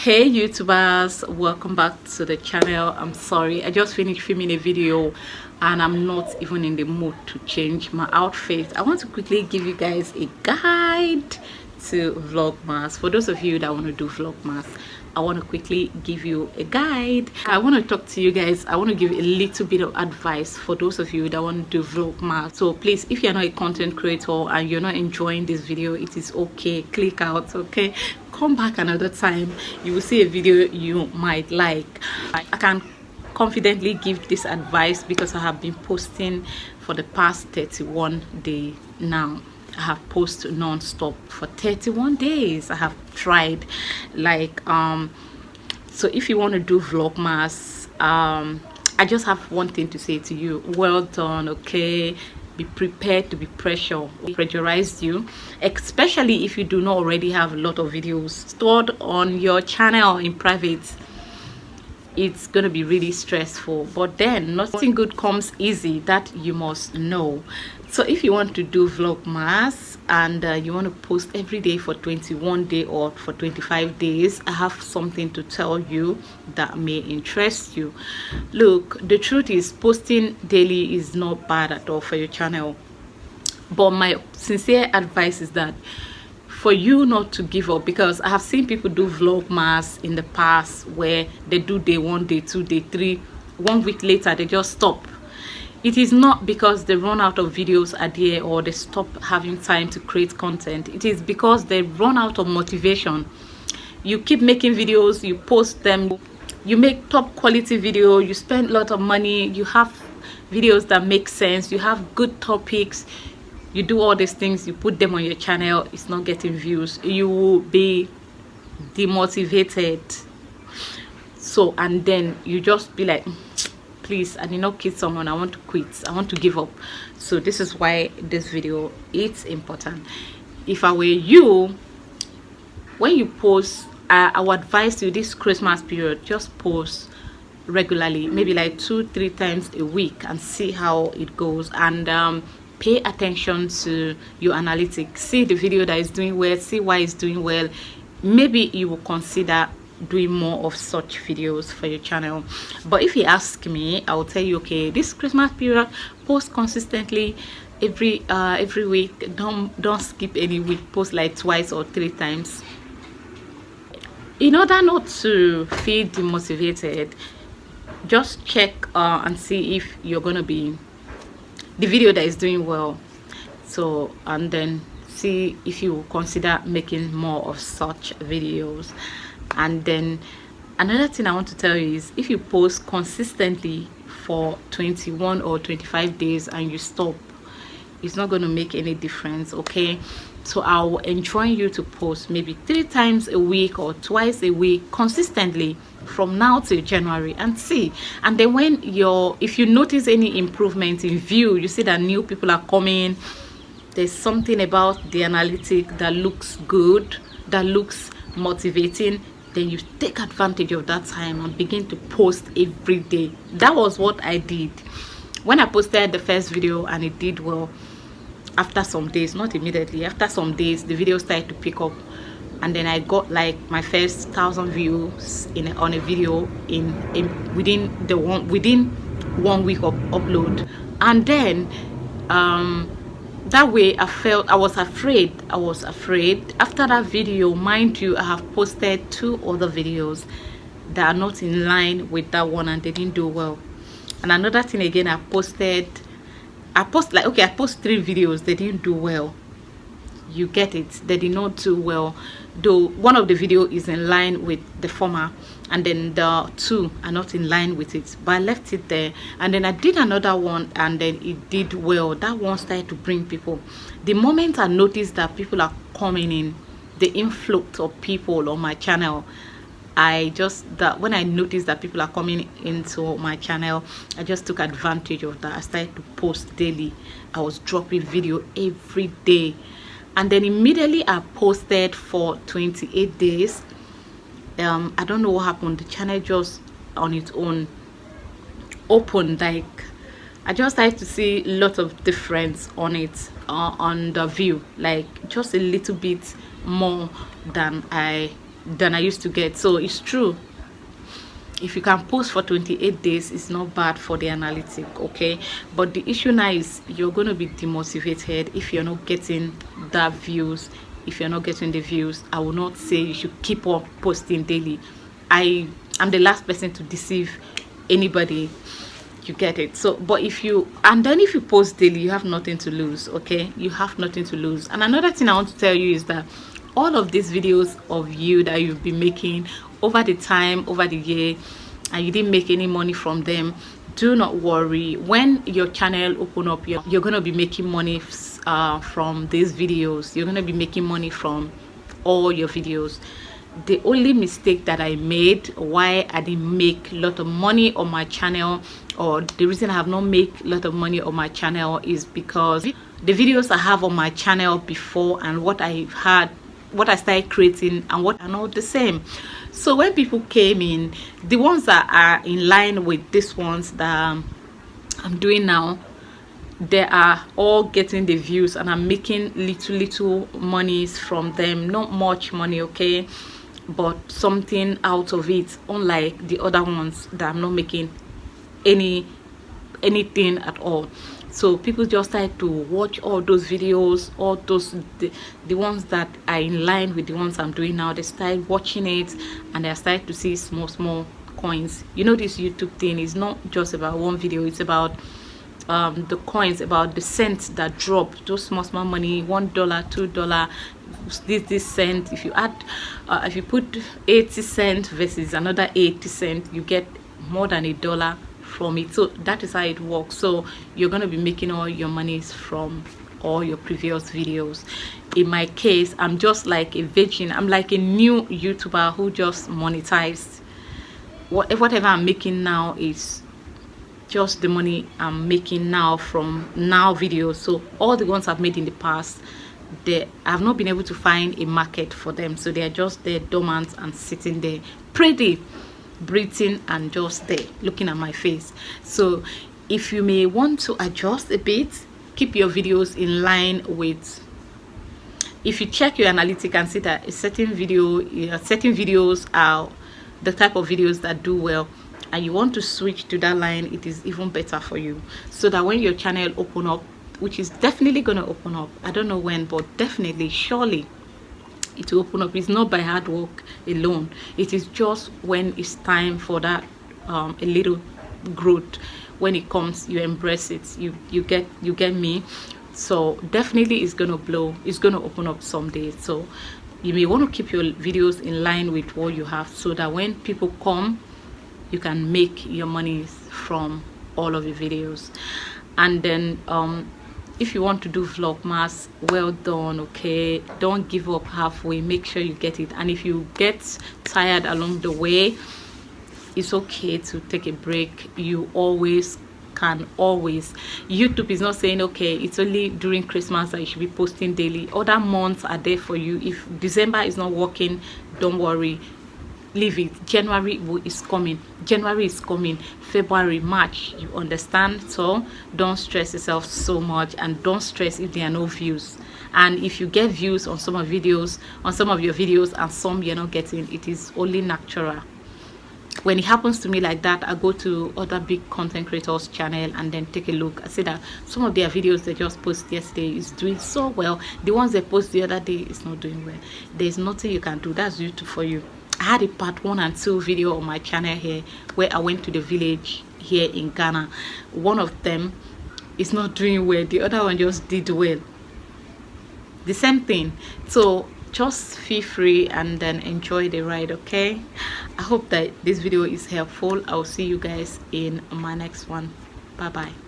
Hey YouTubers, welcome back to the channel. I'm sorry, I just finished filming a video and I'm not even in the mood to change my outfit. I want to quickly give you guys a guide to Vlogmas. For those of you that want to do Vlogmas, I want to quickly give you a guide. I want to talk to you guys. I want to give a little bit of advice for those of you that want to do Vlogmas. So please, if you're not a content creator and you're not enjoying this video, it is okay. Click out, okay? Come back another time. You will see a video you might like. I can confidently give this advice because I have been posting for the past 31 days now. I have posted non-stop for 31 days. I have tried so if you want to do Vlogmas, I just have one thing to say to you. Well done, okay? Be prepared to be pressurized you, especially if you do not already have a lot of videos stored on your channel in private. It's gonna be really stressful, but then nothing good comes easy, that you must know. So if you want to do Vlogmas and you want to post every day for 21 days or for 25 days, I have something to tell you that may interest you. Look, the truth is posting daily is not bad at all for your channel, but my sincere advice is that for you not to give up, because I have seen people do Vlogmas in the past where they do day 1, day 2, day 3, 1 week later they just stop. It is not because they run out of videos a day or they stop having time to create content. It is because they run out of motivation. You keep making videos, you post them, you make top quality video, you spend a lot of money, you have videos that make sense, you have good topics, you do all these things, you put them on your channel, it's not getting views, you will be demotivated. So, and then you just be like, please, I did not kill someone, I want to quit, I want to give up. So this is why this video is important. If I were you, when you post, I would advise you this Christmas period, just post regularly, maybe like 2-3 times a week, and see how it goes. And pay attention to your analytics. See the video that is doing well, see why it's doing well. Maybe you will consider doing more of such videos for your channel. But if you ask me, I will tell you, okay, this Christmas period, post consistently every week. Don't skip any week. Post like 2 or 3 times. In order not to feel demotivated, just check and see if you're gonna be the video that is doing well. So, and then see if you consider making more of such videos. And then another thing I want to tell you is, if you post consistently for 21 or 25 days and you stop, it's not going to make any difference, okay? So I will enjoin you to post maybe 3 times a week or twice a week consistently from now till January, and see. And then when if you notice any improvement in view, you see that new people are coming, there's something about the analytic that looks good, that looks motivating, then you take advantage of that time and begin to post every day. That was what I did when I posted the first video, and it did well. After some days, not immediately, after some days, the video started to pick up, and then I got like my first 1,000 views on a video within 1 week of upload. And then that way I was afraid. After that video, mind you, I have posted 2 other videos that are not in line with that one, and they didn't do well. And another thing again, I post 3 videos, they didn't do well. You get it, they did not do well, though one of the video is in line with the former, and then the 2 are not in line with it, but I left it there. And then I did another one, and then it did well. That one started to bring people. The moment I noticed that people are coming in, the influx of people on my channel, when I noticed that people are coming into my channel, I just took advantage of that. I started to post daily. I was dropping video every day, and then immediately I posted for 28 days. I don't know what happened. The channel just on its own opened. Like, I just started to see a lot of difference on it, on the view, like just a little bit more than I than I used to get. So it's true, if you can post for 28 days, it's not bad for the analytic, okay? But the issue now is you're going to be demotivated if you're not getting that views. If you're not getting the views, I will not say you should keep on posting daily. I'm the last person to deceive anybody, you get it? So but if you post daily, you have nothing to lose, okay? You have nothing to lose. And another thing I want to tell you is that all of these videos of you that you've been making over the time, over the year, and you didn't make any money from them, do not worry. When your channel open up, you're gonna be making money from these videos. You're gonna be making money from all your videos. The only mistake that I made, why I didn't make a lot of money on my channel, or the reason I have not made a lot of money on my channel, is because the videos I have on my channel before and what I started creating and what are not the same. So when people came in, the ones that are in line with these ones that I'm doing now, they are all getting the views, and I'm making little monies from them. Not much money, okay, but something out of it, unlike the other ones that I'm not making anything at all. So people just started to watch all those videos, all those the ones that are in line with the ones I'm doing now. They started watching it, and they started to see small coins. You know, this YouTube thing is not just about one video, it's about the coins, about the cents that drop, those small money, $1, $2, this cent. If you add if you put 80 cents versus another 80 cents, you get more than $1 from it. So that is how it works. So you're going to be making all your monies from all your previous videos. In my case, I'm just like a virgin. I'm like a new YouTuber who just monetized. Whatever I'm making now is just the money I'm making now from now videos. So all the ones I've made in the past, I've not been able to find a market for them, so they're just there dormant and sitting there pretty, breathing, and just there looking at my face. So if you may want to adjust a bit, keep your videos in line with, if you check your analytics and see that certain videos are the type of videos that do well, and you want to switch to that line, it is even better for you, so that when your channel open up, which is definitely going to open up, I don't know when, but definitely, surely it will open up. It's not by hard work alone, it is just when it's time for that a little growth. When it comes, you embrace it. You get me? So definitely it's gonna blow, it's gonna open up someday. So you may want to keep your videos in line with what you have, so that when people come, you can make your money from all of your videos. And then if you want to do Vlogmas, well done, okay? Don't give up halfway, make sure you get it. And if you get tired along the way, it's okay to take a break. You always can. Always. YouTube is not saying, okay, it's only during Christmas that you should be posting daily. Other months are there for you. If December is not working, don't worry, leave it. January is coming, February, March, you understand? So don't stress yourself so much, and don't stress if there are no views. And if you get views on some of your videos and some you're not getting, it is only natural. When it happens to me like that, I go to other big content creators channel and then take a look. I see that some of their videos they just posted yesterday is doing so well. The ones they post the other day is not doing well. There's nothing you can do. That's YouTube for you. I had a part 1 and 2 video on my channel here where I went to the village here in Ghana. One of them is not doing well, the other one just did well. The same thing. So just feel free and then enjoy the ride, okay? I hope that this video is helpful. I'll see you guys in my next one. Bye bye.